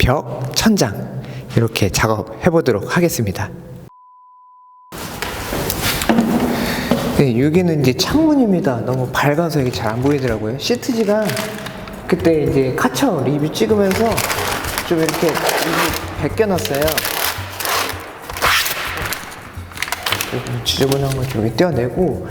벽, 천장 이렇게 작업해 보도록 하겠습니다. 네, 여기는 이제 창문입니다. 너무 밝아서 이게 잘 안 보이더라고요. 시트지가 그때 이제 카처 리뷰 찍으면서 좀 이렇게 벗겨놨어요. 조금 지저분한 거 좀 떼어내고,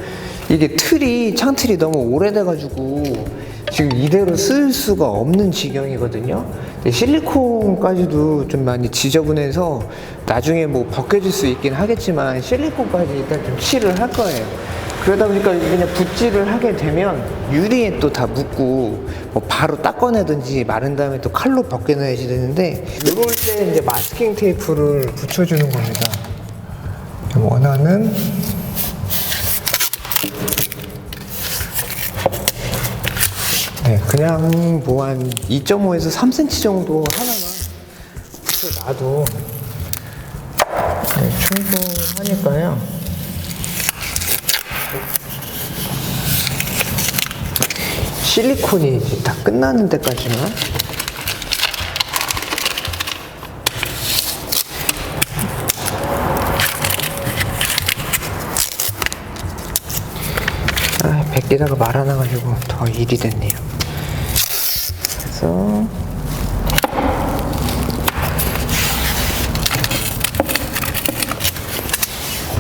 이게 창틀이 너무 오래돼가지고 지금 이대로 쓸 수가 없는 지경이거든요. 실리콘까지도 좀 많이 지저분해서 나중에 뭐 벗겨질 수 있긴 하겠지만 실리콘까지 일단 좀 칠을 할 거예요. 그러다 보니까 그냥 붓질을 하게 되면 유리에 또 다 묻고 뭐 바로 닦아내든지 마른 다음에 또 칼로 벗겨내야 되는데, 이럴 때 이제 마스킹 테이프를 붙여주는 겁니다. 원하는 그냥 뭐 한 2.5에서 3cm 정도 하나만 붙여놔도 충분하니까요. 실리콘이 이제 다 끝나는 데까지만. 벗기다가 말아놔가지고 더 일이 됐네요. 그래서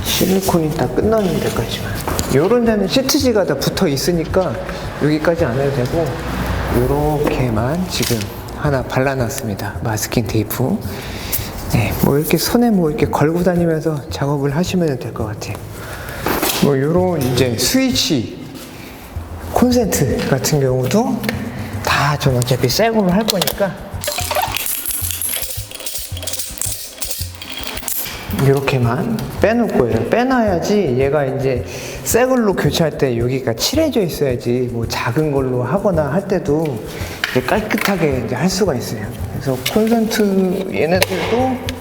실리콘이 다 끝나는 데까지만. 요런 데는 시트지가 다 붙어 있으니까 여기까지 안 해도 되고, 요렇게만 지금 하나 발라놨습니다. 마스킹 테이프. 네, 뭐 이렇게 손에 뭐 이렇게 걸고 다니면서 작업을 하시면 될 것 같아요. 뭐 요런 이제 스위치 콘센트 같은 경우도 다 전 어차피 새 걸로 할 거니까 이렇게만 빼놓을 거예요. 빼놔야지 얘가 이제 새 걸로 교체할 때 여기가 칠해져 있어야지 뭐 작은 걸로 하거나 할 때도 이제 깔끔하게 이제 할 수가 있어요. 그래서 콘센트 얘네들도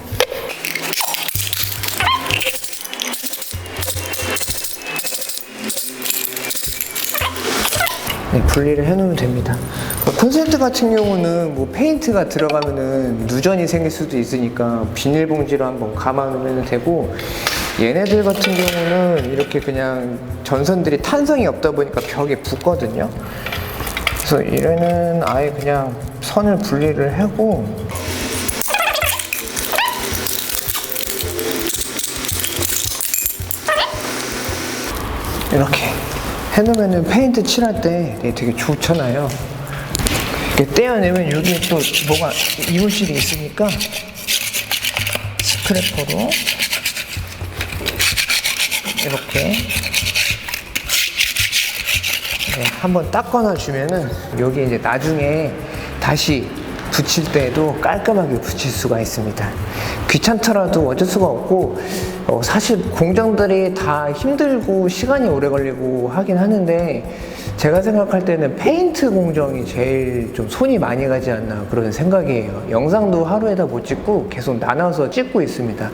분리를 해놓으면 됩니다. 콘센트 같은 경우는 뭐 페인트가 들어가면은 누전이 생길 수도 있으니까 비닐봉지로 한번 감아놓으면 되고, 얘네들 같은 경우는 이렇게 그냥 전선들이 탄성이 없다 보니까 벽에 붙거든요. 그래서 얘는 아예 그냥 선을 분리를 하고, 이렇게 해놓으면 페인트 칠할 때 되게 좋잖아요. 이렇게 떼어내면 여기 또 뭐가 이물질이 있으니까 스크래퍼로 이렇게 한번 닦아놔 주면은 여기 이제 나중에 다시 붙일 때도 깔끔하게 붙일 수가 있습니다. 귀찮더라도 어쩔 수가 없고, 사실 공정들이 다 힘들고 시간이 오래 걸리고 하긴 하는데, 제가 생각할 때는 페인트 공정이 제일 좀 손이 많이 가지 않나 그런 생각이에요. 영상도 하루에다 못 찍고 계속 나눠서 찍고 있습니다.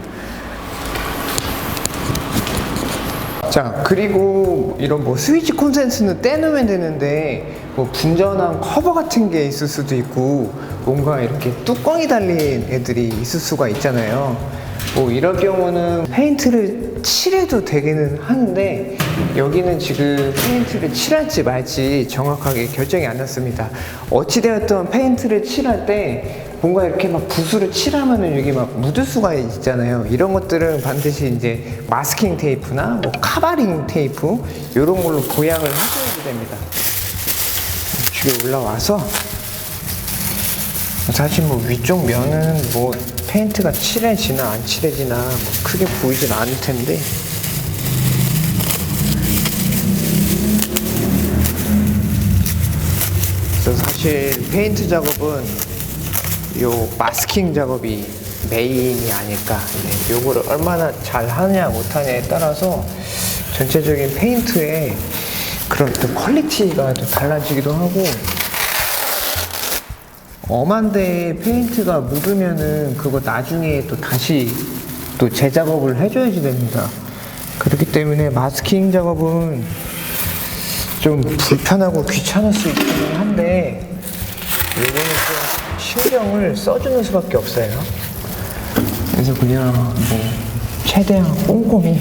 자, 그리고 이런 뭐 스위치 콘센트는 떼놓으면 되는데 뭐 분전한 커버 같은 게 있을 수도 있고, 뭔가 이렇게 뚜껑이 달린 애들이 있을 수가 있잖아요. 뭐 이럴 경우는 페인트를 칠해도 되기는 하는데, 여기는 지금 페인트를 칠할지 말지 정확하게 결정이 안 났습니다. 어찌되었든 페인트를 칠할 때 뭔가 이렇게 막 붓으로 칠하면은 여기 막 묻을 수가 있잖아요. 이런 것들은 반드시 이제 마스킹 테이프나 뭐 카바링 테이프 이런 걸로 보양을 해줘야 됩니다. 뒤에 올라와서, 사실 뭐 위쪽 면은 뭐 페인트가 칠해지나 안 칠해지나 뭐 크게 보이진 않을 텐데, 그래서 사실 페인트 작업은 요 마스킹 작업이 메인이 아닐까. 요거를 얼마나 잘 하냐 못하냐에 따라서 전체적인 페인트의 그런 또 퀄리티가 또 달라지기도 하고, 엄한데 페인트가 묻으면은 그거 나중에 또 다시 또 재작업을 해줘야지 됩니다. 그렇기 때문에 마스킹 작업은 좀 불편하고 귀찮을 수 있긴 한데, 이거는 좀 신경을 써주는 수밖에 없어요. 그래서 그냥 뭐 최대한 꼼꼼히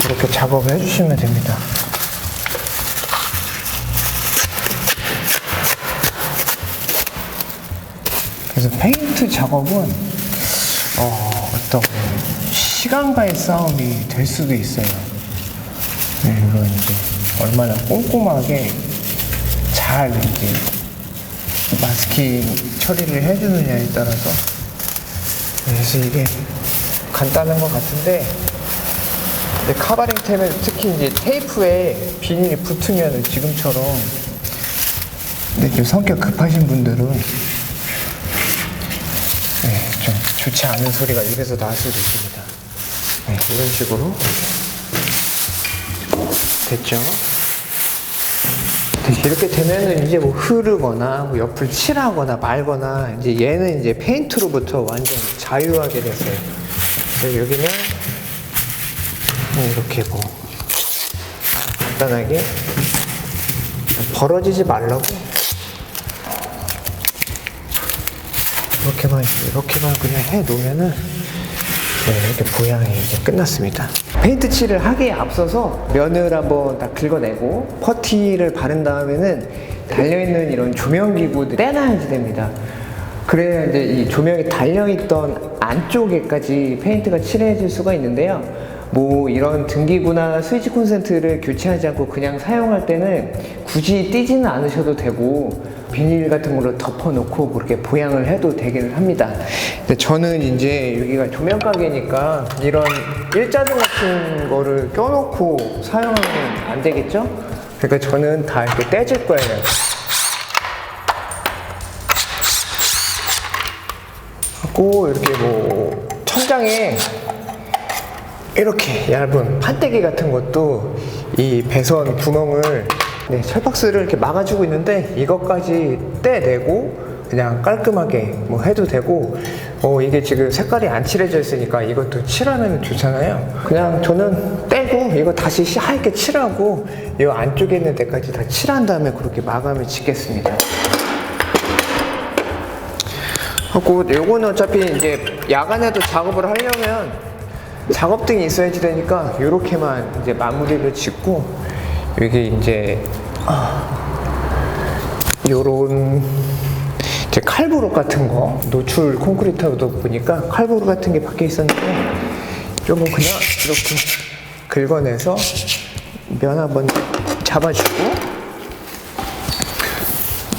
그렇게 작업을 해주시면 됩니다. 그래서 페인트 작업은 어떤 시간과의 싸움이 될 수도 있어요. 이건 이제 얼마나 꼼꼼하게 잘 이제 마스킹 처리를 해주느냐에 따라서. 그래서 이게 간단한 것 같은데, 카바링 템은 특히 이제 테이프에 비닐이 붙으면 지금처럼, 근데 좀 성격 급하신 분들은 좀 좋지 않은 소리가 입에서 나올 수도 있습니다. 이런 식으로 됐죠? 이렇게 되면은 이제 뭐 흐르거나 뭐 옆을 칠하거나 말거나, 이제 얘는 이제 페인트로부터 완전 자유하게 됐어요. 그래서 여기는 이렇게 뭐 간단하게 벌어지지 말라고 이렇게만 그냥 해 놓으면은 이렇게 보양이 이제 끝났습니다. 페인트 칠을 하기에 앞서서 면을 한번 다 긁어내고 퍼티를 바른 다음에는 달려있는 이런 조명기구들 떼놔야지 됩니다. 그래야 이제 이 조명이 달려있던 안쪽에까지 페인트가 칠해질 수가 있는데요. 뭐 이런 등기구나 스위치 콘센트를 교체하지 않고 그냥 사용할 때는 굳이 띄지는 않으셔도 되고, 비닐 같은 걸로 덮어놓고 그렇게 보양을 해도 되기는 합니다. 근데 저는 이제 여기가 조명 가게니까 이런 일자등 같은 거를 껴놓고 사용하면 안 되겠죠? 그러니까 저는 다 이렇게 떼줄 거예요. 하고 이렇게 뭐 천장에 이렇게 얇은 판때기 같은 것도 이 배선 구멍을 철박스를 이렇게 막아주고 있는데, 이것까지 떼내고 그냥 깔끔하게 뭐 해도 되고, 이게 지금 색깔이 안 칠해져 있으니까 이것도 칠하면 좋잖아요. 그냥 저는 떼고 이거 다시 하얗게 칠하고 이 안쪽에 있는 데까지 다 칠한 다음에 그렇게 마감을 짓겠습니다. 하고 요거는 어차피 이제 야간에도 작업을 하려면 작업등이 있어야지 되니까 요렇게만 이제 마무리를 짓고, 여기 이제 요런 이제 칼부로 같은 거, 노출 콘크리트도 보니까 칼부로 같은 게 밖에 있었는데 요거 그냥 이렇게 긁어내서 면 한번 잡아주고,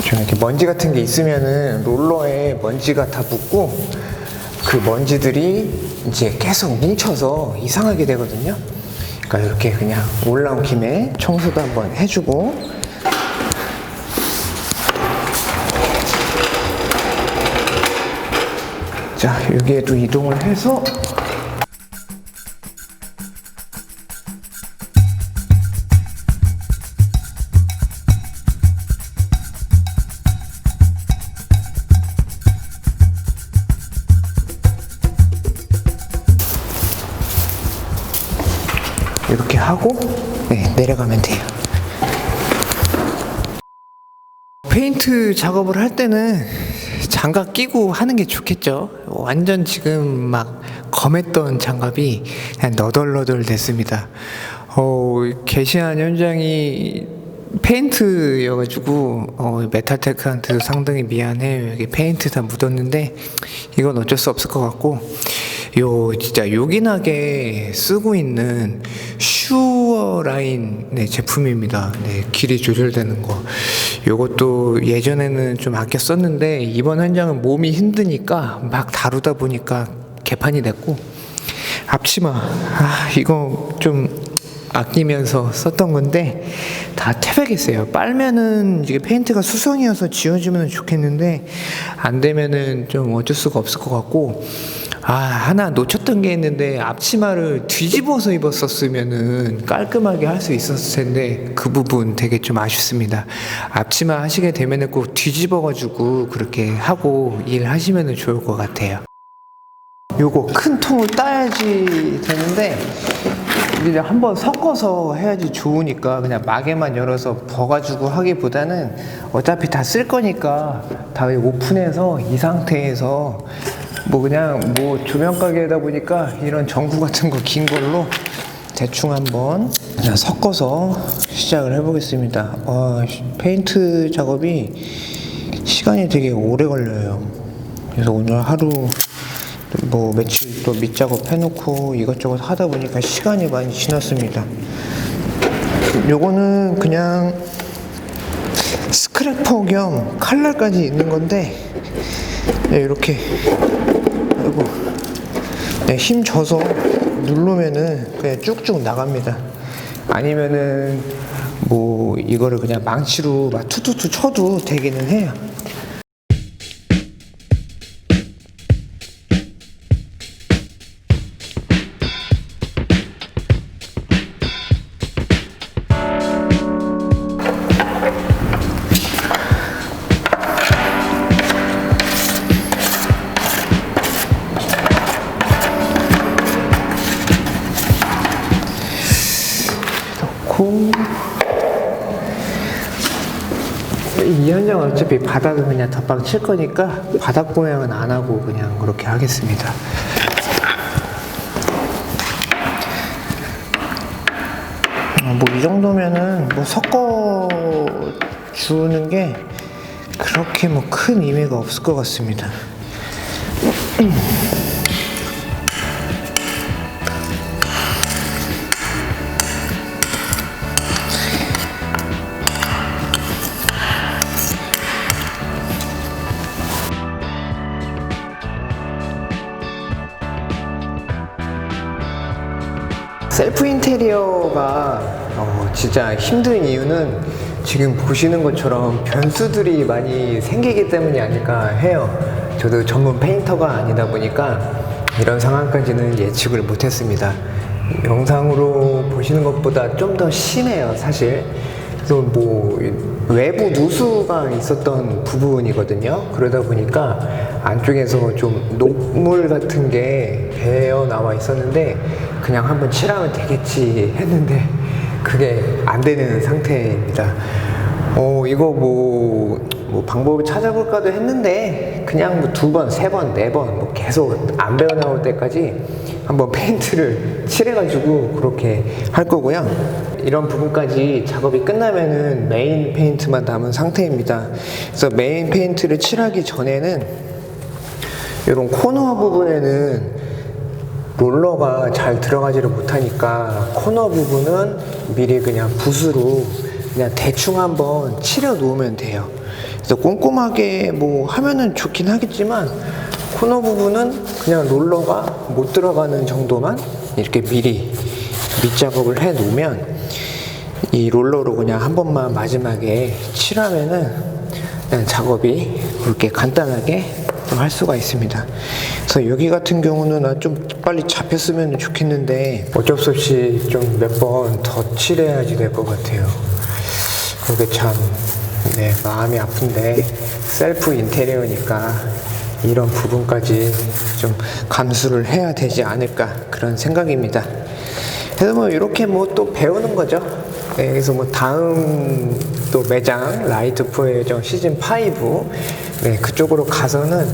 좀 이렇게 먼지 같은 게 있으면은 롤러에 먼지가 다 묻고 그 먼지들이 이제 계속 뭉쳐서 이상하게 되거든요. 그러니까 이렇게 그냥 올라온 김에 청소도 한번 해주고, 자, 여기에도 이동을 해서 이렇게 하고 내려가면 돼요. 페인트 작업을 할 때는 장갑 끼고 하는 게 좋겠죠. 완전 지금 막 검했던 장갑이 그냥 너덜너덜 됐습니다. 게시한 현장이 페인트여가지고 메탈테크한테도 상당히 미안해요. 여기 페인트 다 묻었는데 이건 어쩔 수 없을 것 같고, 진짜 요긴하게 쓰고 있는 슈어라인 제품입니다. 길이 조절되는 거. 요것도 예전에는 좀 아껴 썼는데 이번 현장은 몸이 힘드니까 막 다루다 보니까 개판이 됐고, 앞치마 이거 좀 아끼면서 썼던 건데 다 퇴백했어요. 빨면은 이게 페인트가 수성이어서 지워지면 좋겠는데 안 되면은 좀 어쩔 수가 없을 것 같고, 하나 놓쳤던 게 있는데 앞치마를 뒤집어서 입었었으면은 깔끔하게 할 수 있었을 텐데 그 부분 되게 좀 아쉽습니다. 앞치마 하시게 되면은 꼭 뒤집어가지고 그렇게 하고 일하시면은 좋을 것 같아요. 요거 큰 통을 따야지 되는데 이제 한번 섞어서 해야지 좋으니까 그냥 마개만 열어서 버가지고 하기보다는 어차피 다 쓸 거니까 다 오픈해서 이 상태에서 뭐 그냥 뭐 조명 가게다 보니까 이런 전구 같은 거 긴 걸로 대충 한번 그냥 섞어서 시작을 해보겠습니다. 페인트 작업이 시간이 되게 오래 걸려요. 그래서 오늘 하루 뭐 며칠 또 밑작업 해놓고 이것저것 하다 보니까 시간이 많이 지났습니다. 요거는 그냥 스크래퍼 겸 칼날까지 있는 건데 이렇게 힘 줘서 누르면은 그냥 쭉쭉 나갑니다. 아니면은 뭐 이거를 그냥 망치로 막 투투투 쳐도 되기는 해요. 이 현장은 어차피 바닥은 그냥 덧박 칠 거니까 바닥 모양은 안 하고 그냥 그렇게 하겠습니다. 뭐 이 정도면은 뭐 섞어 주는 게 그렇게 뭐 큰 의미가 없을 것 같습니다. 셀프 인테리어가 진짜 힘든 이유는 지금 보시는 것처럼 변수들이 많이 생기기 때문이 아닐까 해요. 저도 전문 페인터가 아니다 보니까 이런 상황까지는 예측을 못했습니다. 영상으로 보시는 것보다 좀 더 심해요, 사실. 그래서 뭐 외부 누수가 있었던 부분이거든요. 그러다 보니까 안쪽에서 좀 녹물 같은 게 배어 나와 있었는데 그냥 한번 칠하면 되겠지 했는데 그게 안 되는 상태입니다. 이거 뭐 방법을 찾아볼까도 했는데 그냥 뭐 2번, 3번, 4번 뭐 계속 안 배어 나올 때까지 한번 페인트를 칠해가지고 그렇게 할 거고요. 이런 부분까지 작업이 끝나면은 메인 페인트만 남은 상태입니다. 그래서 메인 페인트를 칠하기 전에는 이런 코너 부분에는 롤러가 잘 들어가지를 못하니까 코너 부분은 미리 그냥 붓으로 그냥 대충 한번 칠해 놓으면 돼요. 그래서 꼼꼼하게 뭐 하면은 좋긴 하겠지만 코너 부분은 그냥 롤러가 못 들어가는 정도만 이렇게 미리 밑작업을 해 놓으면 이 롤러로 그냥 한 번만 마지막에 칠하면은 그냥 작업이 그렇게 간단하게 좀 할 수가 있습니다. 그래서 여기 같은 경우는 좀 빨리 잡혔으면 좋겠는데 어쩔 수 없이 좀 몇 번 더 칠해야지 될 것 같아요. 그게 참 마음이 아픈데 셀프 인테리어니까 이런 부분까지 좀 감수를 해야 되지 않을까 그런 생각입니다. 그래서 뭐 이렇게 뭐 또 배우는 거죠. 그래서 뭐 다음 또 매장 라이트 포회전 시즌 5 그쪽으로 가서는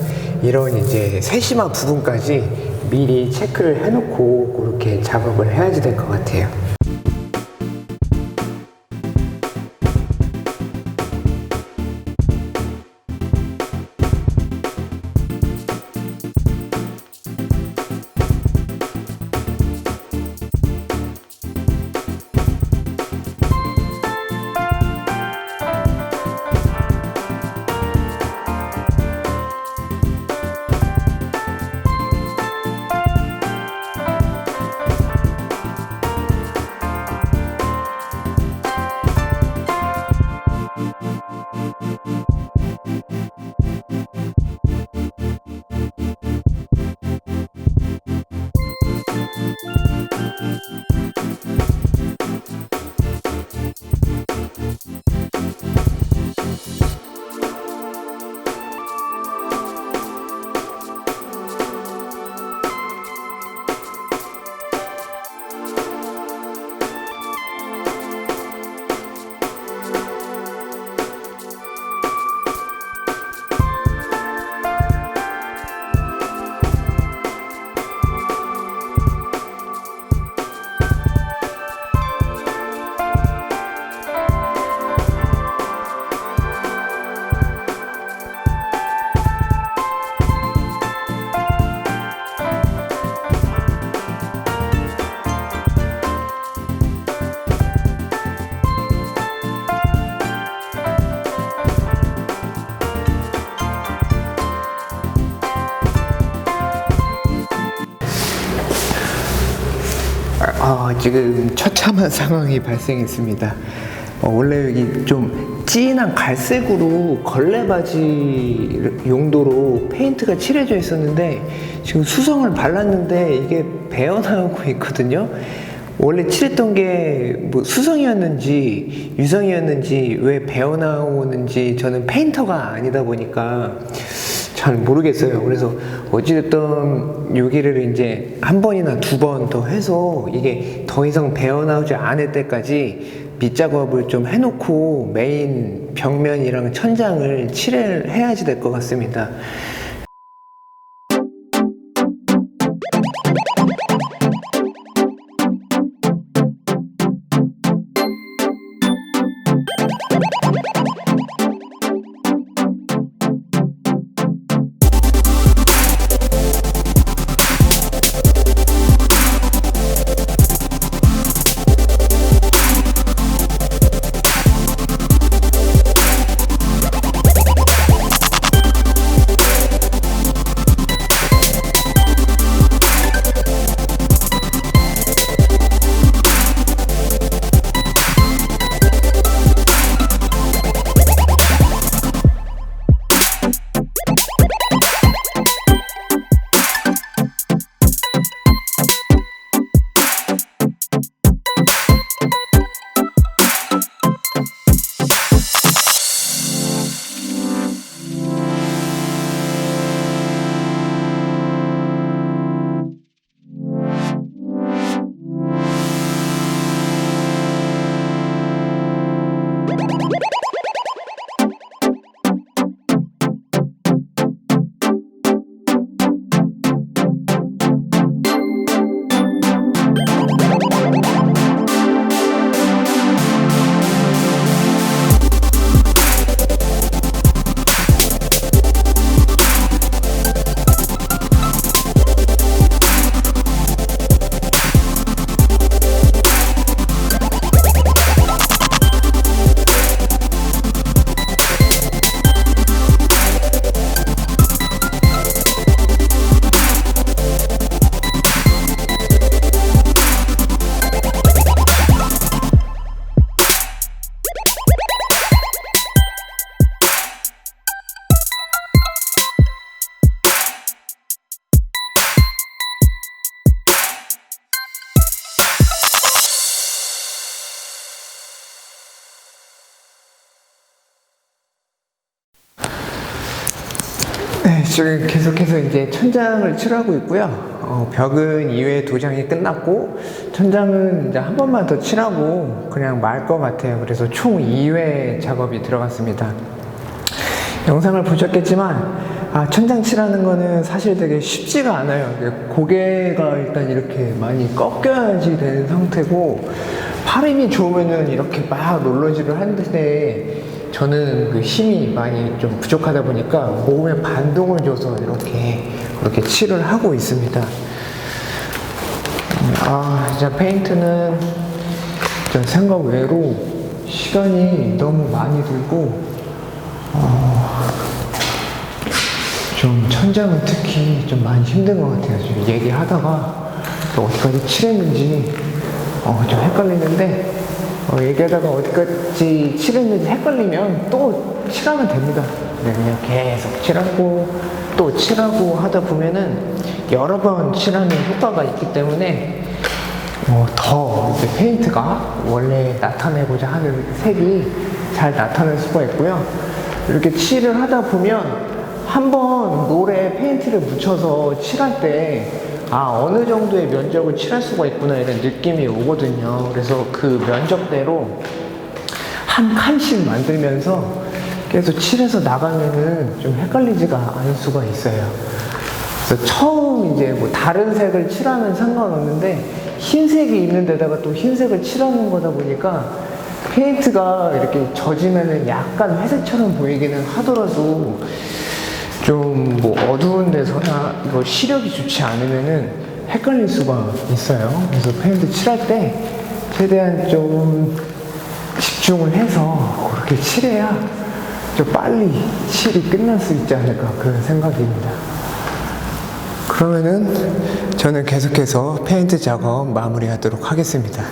이런 이제 세심한 부분까지 미리 체크를 해놓고 그렇게 작업을 해야지 될 것 같아요. 지금 처참한 상황이 발생했습니다. 원래 여기 좀 진한 갈색으로 걸레바지 용도로 페인트가 칠해져 있었는데 지금 수성을 발랐는데 이게 배어나오고 있거든요. 원래 칠했던 게 뭐 수성이었는지 유성이었는지 왜 배어나오는지 저는 페인터가 아니다 보니까 잘 모르겠어요. 그래서 어찌됐든 여기를 이제 한 번이나 두 번 더 해서 이게 더 이상 배어나오지 않을 때까지 밑작업을 좀 해놓고 메인 벽면이랑 천장을 칠을 해야지 될 것 같습니다. 네, 지금 계속해서 이제 천장을 칠하고 있고요. 벽은 2회 도장이 끝났고 천장은 이제 한 번만 더 칠하고 그냥 말 것 같아요. 그래서 총 2회 작업이 들어갔습니다. 영상을 보셨겠지만 천장 칠하는 거는 사실 되게 쉽지가 않아요. 고개가 일단 이렇게 많이 꺾여야지 되는 상태고 팔 힘이 좋으면은 이렇게 막 롤러질을 하는데 저는 그 힘이 많이 좀 부족하다 보니까 몸에 반동을 줘서 이렇게 칠을 하고 있습니다. 진짜 페인트는 진짜 생각 외로 시간이 너무 많이 들고 좀 천장은 특히 좀 많이 힘든 것 같아요. 지금 얘기하다가 또 어디까지 칠했는지 좀 헷갈리는데 얘기하다가 어디까지 칠했는지 헷갈리면 또 칠하면 됩니다. 네, 그냥 계속 칠하고 또 칠하고 하다 보면은 여러 번 칠하는 효과가 있기 때문에 더 이제 페인트가 원래 나타내고자 하는 색이 잘 나타날 수가 있고요. 이렇게 칠을 하다 보면 한번 노래 페인트를 묻혀서 칠할 때 어느 정도의 면적을 칠할 수가 있구나 이런 느낌이 오거든요. 그래서 그 면적대로 한 칸씩 만들면서 계속 칠해서 나가면은 좀 헷갈리지가 않을 수가 있어요. 그래서 처음 이제 뭐 다른 색을 칠하면 상관없는데 흰색이 있는 데다가 또 흰색을 칠하는 거다 보니까 페인트가 이렇게 젖으면은 약간 회색처럼 보이기는 하더라도 좀 뭐 어두운 데서나 이거 시력이 좋지 않으면은 헷갈릴 수가 있어요. 그래서 페인트 칠할 때 최대한 좀 집중을 해서 그렇게 칠해야 좀 빨리 칠이 끝날 수 있지 않을까 그런 생각입니다. 그러면은 저는 계속해서 페인트 작업 마무리하도록 하겠습니다.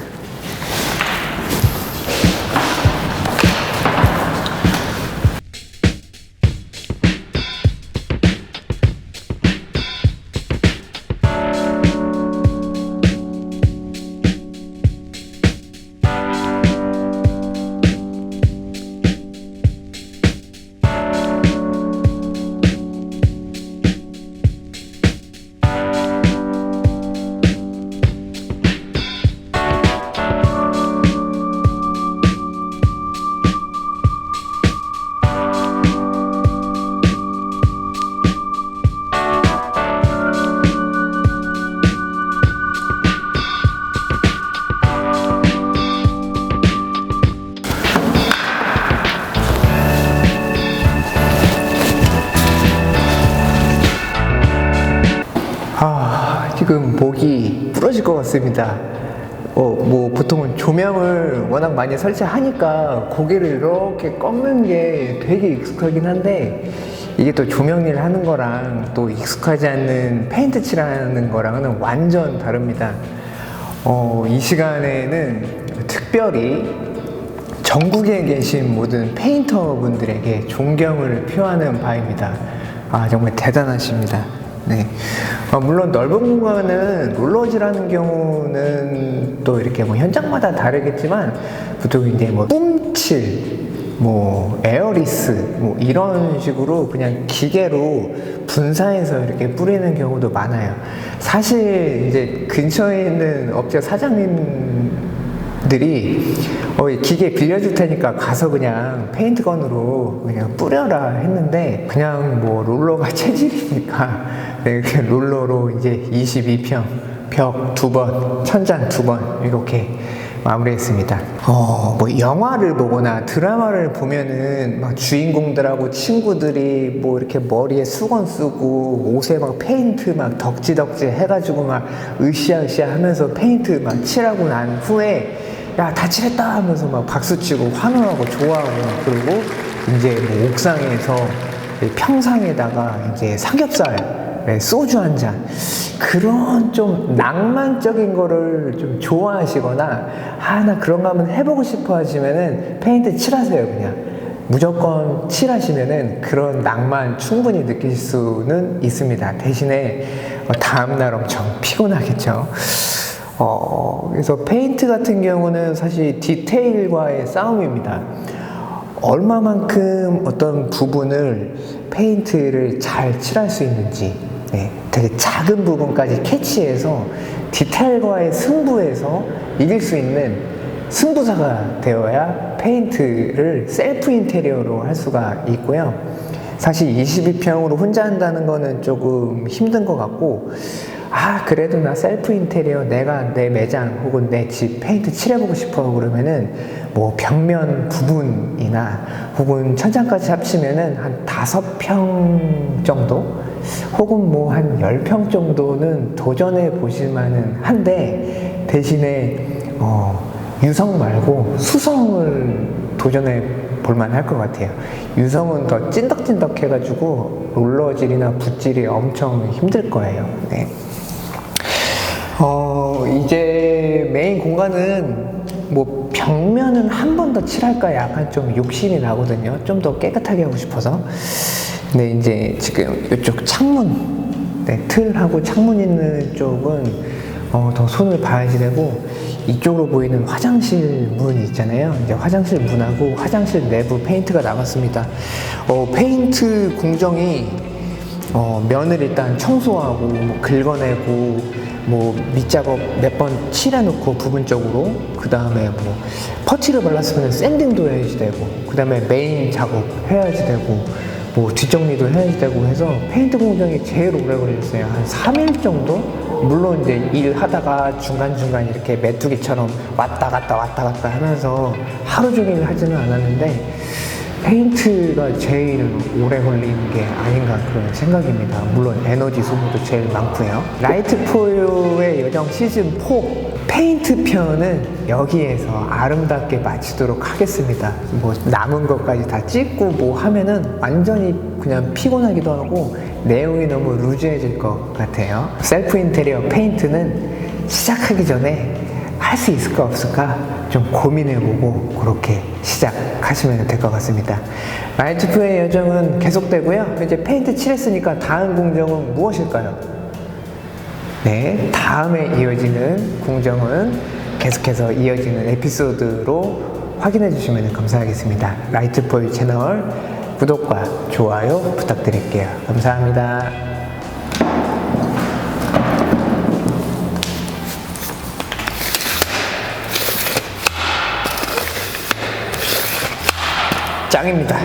지금 목이 부러질 것 같습니다. 뭐 보통은 조명을 워낙 많이 설치하니까 고개를 이렇게 꺾는 게 되게 익숙하긴 한데, 이게 또 조명 일 하는 거랑 또 익숙하지 않는 페인트 칠하는 거랑은 완전 다릅니다. 이 시간에는 특별히 전국에 계신 모든 페인터 분들에게 존경을 표하는 바입니다. 정말 대단하십니다. 네. 물론 넓은 공간은 롤러질하는 경우는 또 이렇게 뭐 현장마다 다르겠지만, 보통 이제 뭐 뿜칠, 뭐 에어리스, 뭐 이런 식으로 그냥 기계로 분사해서 이렇게 뿌리는 경우도 많아요. 사실 이제 근처에 있는 업체 사장님들이 기계 빌려줄 테니까 가서 그냥 페인트건으로 그냥 뿌려라 했는데, 그냥 뭐 롤러가 체질이니까 이렇게 롤러로 이제 22평 벽 2번, 천장 2번 이렇게 마무리했습니다. 뭐 영화를 보거나 드라마를 보면은 막 주인공들하고 친구들이 뭐 이렇게 머리에 수건 쓰고 옷에 막 페인트 막 덕지덕지 해가지고 막 으쌰으쌰 하면서 페인트 막 칠하고 난 후에 야, 다 칠했다 하면서 막 박수치고 환호하고 좋아하고, 그리고 이제 뭐 옥상에서 평상에다가 이제 삼겹살, 소주 한 잔, 그런 좀 낭만적인 거를 좀 좋아하시거나, 나 그런 거 한번 해보고 싶어 하시면은 페인트 칠하세요. 그냥 무조건 칠하시면은 그런 낭만 충분히 느끼실 수는 있습니다. 대신에 다음날 엄청 피곤하겠죠. 그래서 페인트 같은 경우는 사실 디테일과의 싸움입니다. 얼마만큼 어떤 부분을 페인트를 잘 칠할 수 있는지, 되게 작은 부분까지 캐치해서 디테일과의 승부에서 이길 수 있는 승부사가 되어야 페인트를 셀프 인테리어로 할 수가 있고요. 사실 22평으로 혼자 한다는 거는 조금 힘든 것 같고, 그래도 나 셀프 인테리어 내가 내 매장 혹은 내 집 페인트 칠해보고 싶어 그러면은 뭐 벽면 부분이나 혹은 천장까지 합치면은 한 5평 정도 혹은 뭐 한 10평 정도는 도전해 보실만은 한데, 대신에 유성 말고 수성을 도전해 볼만 할 것 같아요. 유성은 더 찐덕찐덕 해가지고 롤러질이나 붓질이 엄청 힘들 거예요. 네. 이제 메인 공간은 뭐 벽면은 한 번 더 칠할까 약간 좀 욕심이 나거든요. 좀 더 깨끗하게 하고 싶어서. 근데 이제 지금 이쪽 창문, 틀하고 창문 있는 쪽은 더 손을 봐야지 되고, 이쪽으로 보이는 화장실 문 있잖아요. 이제 화장실 문하고 화장실 내부 페인트가 남았습니다. 페인트 공정이 면을 일단 청소하고 뭐 긁어내고 뭐 밑작업 몇 번 칠해놓고 부분적으로, 그 다음에 뭐 퍼치를 발랐으면 샌딩도 해야지 되고, 그 다음에 메인 작업 해야지 되고, 뭐 뒷정리도 해야지 되고 해서 페인트 공정이 제일 오래 걸렸어요. 한 3일 정도? 물론 이제 일하다가 중간중간 이렇게 메뚜기처럼 왔다 갔다 하면서 하루 종일 하지는 않았는데, 페인트가 제일 오래 걸리는 게 아닌가 그런 생각입니다. 물론 에너지 소모도 제일 많고요. 라이트 포유의 여정 시즌 4 페인트 편은 여기에서 아름답게 마치도록 하겠습니다. 뭐 남은 것까지 다 찍고 뭐 하면은 완전히 그냥 피곤하기도 하고 내용이 너무 루즈해질 것 같아요. 셀프 인테리어 페인트는 시작하기 전에 할 수 있을까 없을까 좀 고민해보고 그렇게 시작하시면 될 것 같습니다. 라이트프의 여정은 계속되고요. 이제 페인트 칠했으니까 다음 공정은 무엇일까요? 네, 다음에 이어지는 공정은 계속해서 이어지는 에피소드로 확인해 주시면 감사하겠습니다. 라이트포유 채널 구독과 좋아요 부탁드릴게요. 감사합니다. 짱입니다.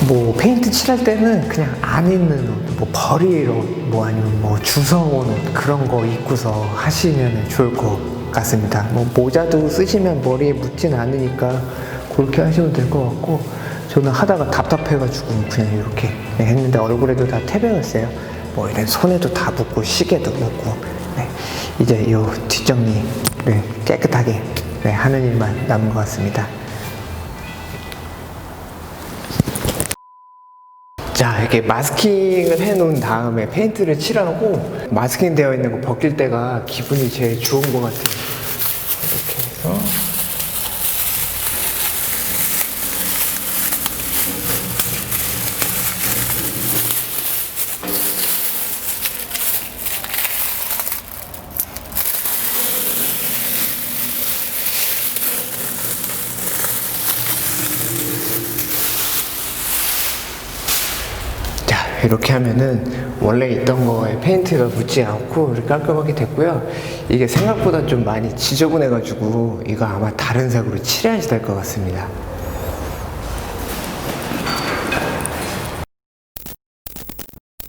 뭐 페인트 칠할 때는 그냥 안 입는 옷, 뭐 버릴 옷, 뭐 아니면 뭐 주워온 옷 그런 거 입고서 하시면 좋을 것 같습니다. 뭐 모자도 쓰시면 머리에 묻진 않으니까 그렇게 하시면 될 것 같고, 저는 하다가 답답해가지고 그냥 이렇게 했는데 얼굴에도 다 태배였어요. 뭐 이런 손에도 다 묻고 시계도 묻고. 네, 이제 이 뒷정리를 깨끗하게 하는 일만 남은 것 같습니다. 자, 이렇게 마스킹을 해놓은 다음에 페인트를 칠하고 마스킹 되어 있는 거 벗길 때가 기분이 제일 좋은 것 같아요. 이렇게 해서 이렇게 하면은 원래 있던 거에 페인트가 묻지 않고 이렇게 깔끔하게 됐고요. 이게 생각보다 좀 많이 지저분해 가지고 이거 아마 다른 색으로 칠해야지 될 것 같습니다.